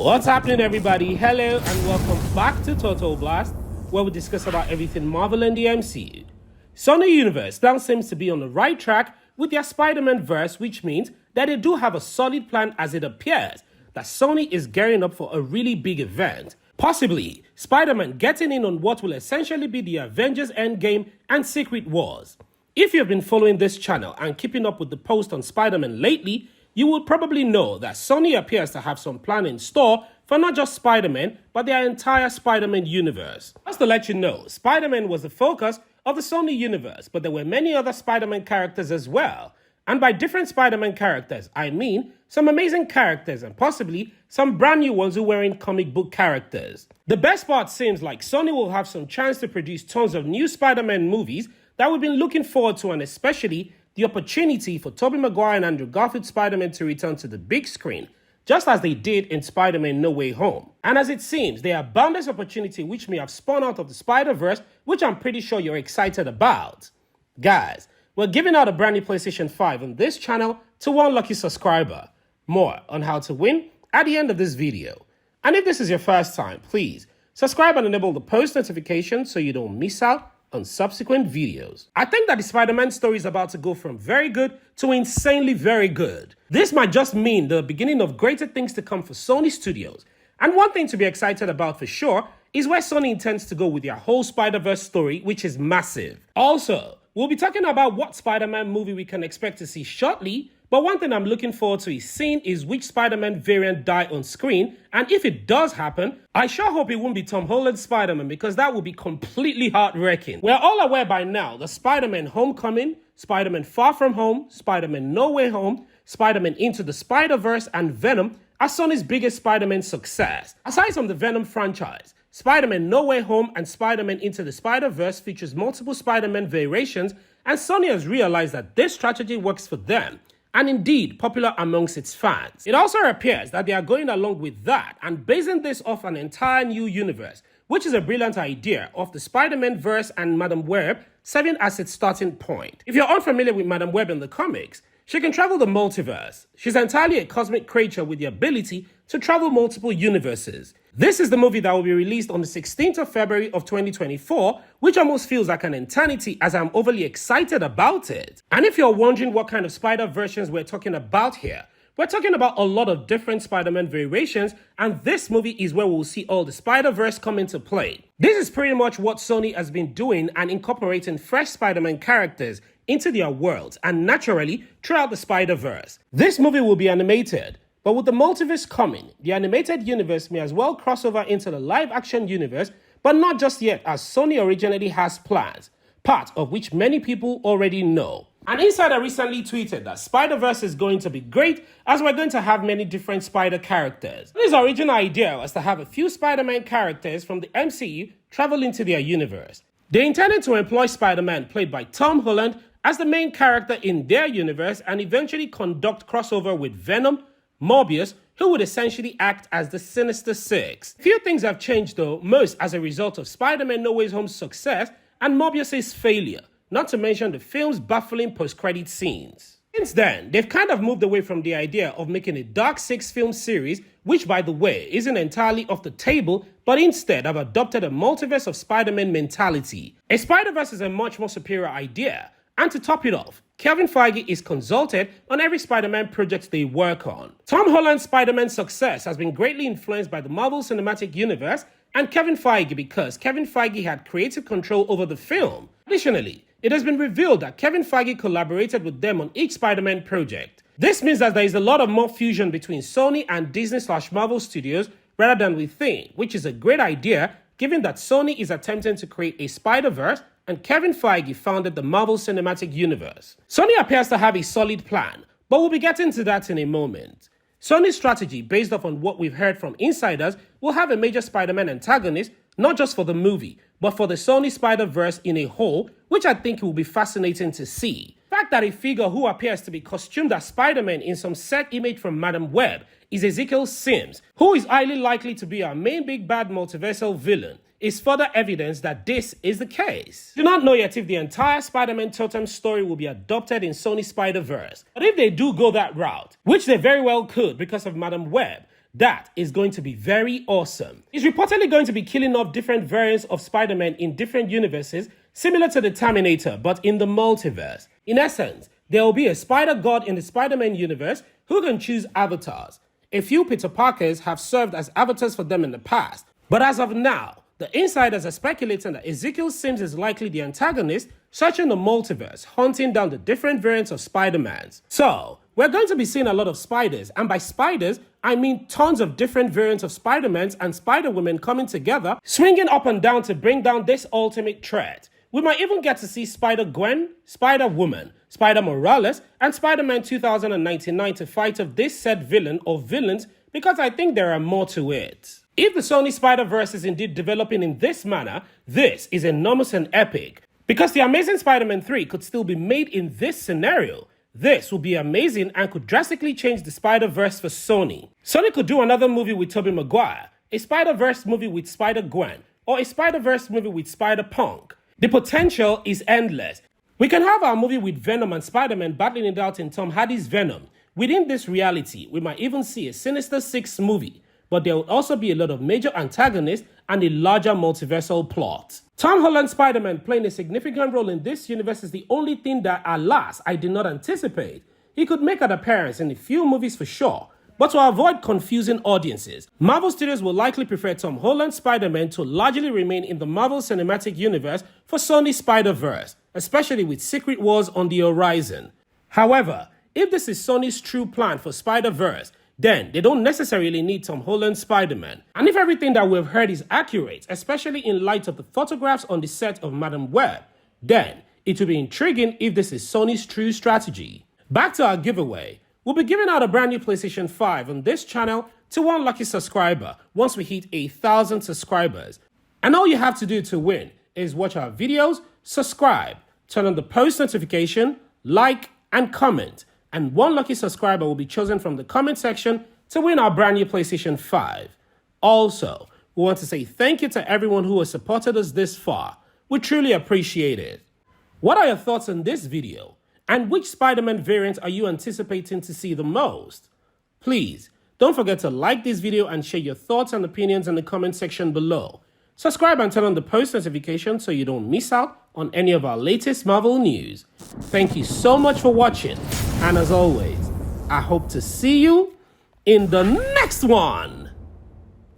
What's happening, everybody? Hello and welcome back to Total Blast, where we discuss about everything Marvel and the MCU. Sony Universe now seems to be on the right track with their Spiderman verse, which means that they do have a solid plan, as it appears that Sony is gearing up for a really big event. Possibly Spider-Man getting in on what will essentially be the Avengers Endgame and Secret Wars. If you've been following this channel and keeping up with the post on Spider-Man lately, you will probably know that Sony appears to have some plan in store for not just Spider-Man, but their entire Spiderman universe. Just to let you know, Spider-Man was the focus of the Sony universe, but there were many other Spider-Man characters as well. And by different Spider-Man characters, I mean some amazing characters and possibly some brand new ones who were in comic book characters. The best part seems like Sony will have some chance to produce tons of new Spider-Man movies that we've been looking forward to, and especially the opportunity for Tobey Maguire and Andrew Garfield Spider-Man to return to the big screen, just as they did in Spider-Man No Way Home. And as it seems, there are boundless opportunity which may have spun out of the Spider-Verse, which I'm pretty sure you're excited about. Guys, we're giving out a brand new PlayStation 5 on this channel to one lucky subscriber. More on how to win at the end of this video. And if this is your first time, please subscribe and enable the post notifications so you don't miss out on subsequent videos. I think that the Spider-Man story is about to go from very good to insanely very good. This might just mean the beginning of greater things to come for Sony Studios. And one thing to be excited about for sure is where Sony intends to go with their whole Spider-Verse story, which is massive. Also, we'll be talking about what Spider-Man movie we can expect to see shortly, but one thing I'm looking forward to is seeing is which Spider-Man variant die on screen, and if it does happen, I sure hope it won't be Tom Holland's Spider-Man, because that would be completely heart-wrecking. We're all aware by now that Spider-Man Homecoming, Spider-Man Far From Home, Spider-Man No Way Home, Spider-Man Into the Spider-Verse, and Venom are Sony's biggest Spider-Man success. Aside from the Venom franchise, Spider-Man No Way Home and Spider-Man Into the Spider-Verse features multiple Spider-Man variations, and Sony has realized that this strategy works for them, and indeed popular amongst its fans. It also appears that they are going along with that and basing this off an entire new universe, which is a brilliant idea of the Spider-Man verse and Madame Webb serving as its starting point. If you're unfamiliar with Madame Webb in the comics, she can travel the multiverse. She's entirely a cosmic creature with the ability to travel multiple universes. This is the movie that will be released on the 16th of February of 2024, which almost feels like an eternity as I'm overly excited about it. And if you're wondering what kind of Spider versions we're talking about here, we're talking about a lot of different Spider-Man variations, and this movie is where we'll see all the Spider-Verse come into play. This is pretty much what Sony has been doing and incorporating fresh Spider-Man characters into their worlds and naturally throughout the Spider-Verse. This movie will be animated, but with the multiverse coming, the animated universe may as well cross over into the live-action universe, but not just yet, as Sony originally has plans, part of which many people already know. An insider recently tweeted that Spider-Verse is going to be great as we're going to have many different Spider characters. His original idea was to have a few Spider-Man characters from the MCU travel into their universe. They intended to employ Spider-Man, played by Tom Holland, as the main character in their universe and eventually conduct crossover with Venom, Morbius, who would essentially act as the Sinister Six. Few things have changed though, most as a result of Spider-Man No Way Home's success and Morbius' failure, not to mention the film's baffling post-credit scenes. Since then, they've kind of moved away from the idea of making a Dark Six film series, which by the way isn't entirely off the table, but instead have adopted a multiverse of Spider-Man mentality. A Spider-Verse is a much more superior idea, and to top it off, Kevin Feige is consulted on every Spider-Man project they work on. Tom Holland's Spider-Man success has been greatly influenced by the Marvel Cinematic Universe and Kevin Feige, because Kevin Feige had creative control over the film. Additionally, it has been revealed that Kevin Feige collaborated with them on each Spider-Man project. This means that there is a lot of more fusion between Sony and Disney/Marvel Studios rather than we think, which is a great idea given that Sony is attempting to create a Spider-Verse and Kevin Feige founded the Marvel Cinematic Universe. Sony appears to have a solid plan, but we'll be getting to that in a moment. Sony's strategy, based off on what we've heard from insiders, will have a major Spider-Man antagonist, not just for the movie, but for the Sony Spider-Verse in a whole, which I think will be fascinating to see. The fact that a figure who appears to be costumed as Spider-Man in some set image from Madame Webb is Ezekiel Sims, who is highly likely to be our main big bad multiversal villain, is further evidence that this is the case. Do not know yet if the entire Spider-Man totem story will be adopted in Sony Spider-Verse, but if they do go that route, which they very well could because of Madame Webb, That is going to be very awesome. He's reportedly going to be killing off different variants of Spider-Man in different universes, similar to the Terminator, but in the multiverse. In essence, there will be a Spider-God in the Spider-Man universe who can choose avatars. A few Peter Parkers have served as avatars for them in the past, but as of now, the insiders are speculating that Ezekiel Sims is likely the antagonist, searching the multiverse, hunting down the different variants of Spider-Mans. So, we're going to be seeing a lot of spiders, and by spiders, I mean tons of different variants of Spider-Mans and Spider-Women coming together, swinging up and down to bring down this ultimate threat. We might even get to see Spider-Gwen, Spider-Woman, Spider-Morales, and Spider-Man 2099 to fight off this said villain or villains, because I think there are more to it. If the Sony Spiderverse is indeed developing in this manner, this is enormous and epic. Because the Amazing Spider-Man 3 could still be made in this scenario. This will be amazing and could drastically change the Spider-Verse for Sony. Sony could do another movie with Tobey Maguire, a Spider-Verse movie with Spider-Gwen, or a Spider-Verse movie with Spider-Punk. The potential is endless. We can have our movie with Venom and Spider-Man battling it out in Tom Hardy's Venom. Within this reality, we might even see a Sinister Six movie, but there will also be a lot of major antagonists and a larger multiversal plot. Tom Holland's Spider-Man playing a significant role in this universe is the only thing that, alas, I did not anticipate. He could make an appearance in a few movies for sure, but to avoid confusing audiences, Marvel Studios will likely prefer Tom Holland's Spider-Man to largely remain in the Marvel Cinematic Universe for Sony's Spider-Verse, especially with Secret Wars on the horizon. However, if this is Sony's true plan for Spider-Verse, then they don't necessarily need Tom Holland's Spider-Man. And if everything that we've heard is accurate, especially in light of the photographs on the set of Madame Webb, then it will be intriguing if this is Sony's true strategy. Back to our giveaway. We'll be giving out a brand new PlayStation 5 on this channel to one lucky subscriber once we hit 1,000 subscribers. And all you have to do to win is watch our videos, subscribe, turn on the post notification, like, and comment. And one lucky subscriber will be chosen from the comment section to win our brand new PlayStation 5. Also, we want to say thank you to everyone who has supported us this far. We truly appreciate it. What are your thoughts on this video? And which Spider-Man variant are you anticipating to see the most? Please, don't forget to like this video and share your thoughts and opinions in the comment section below. Subscribe and turn on the post notification so you don't miss out on any of our latest Marvel news. Thank you so much for watching. And as always, I hope to see you in the next one.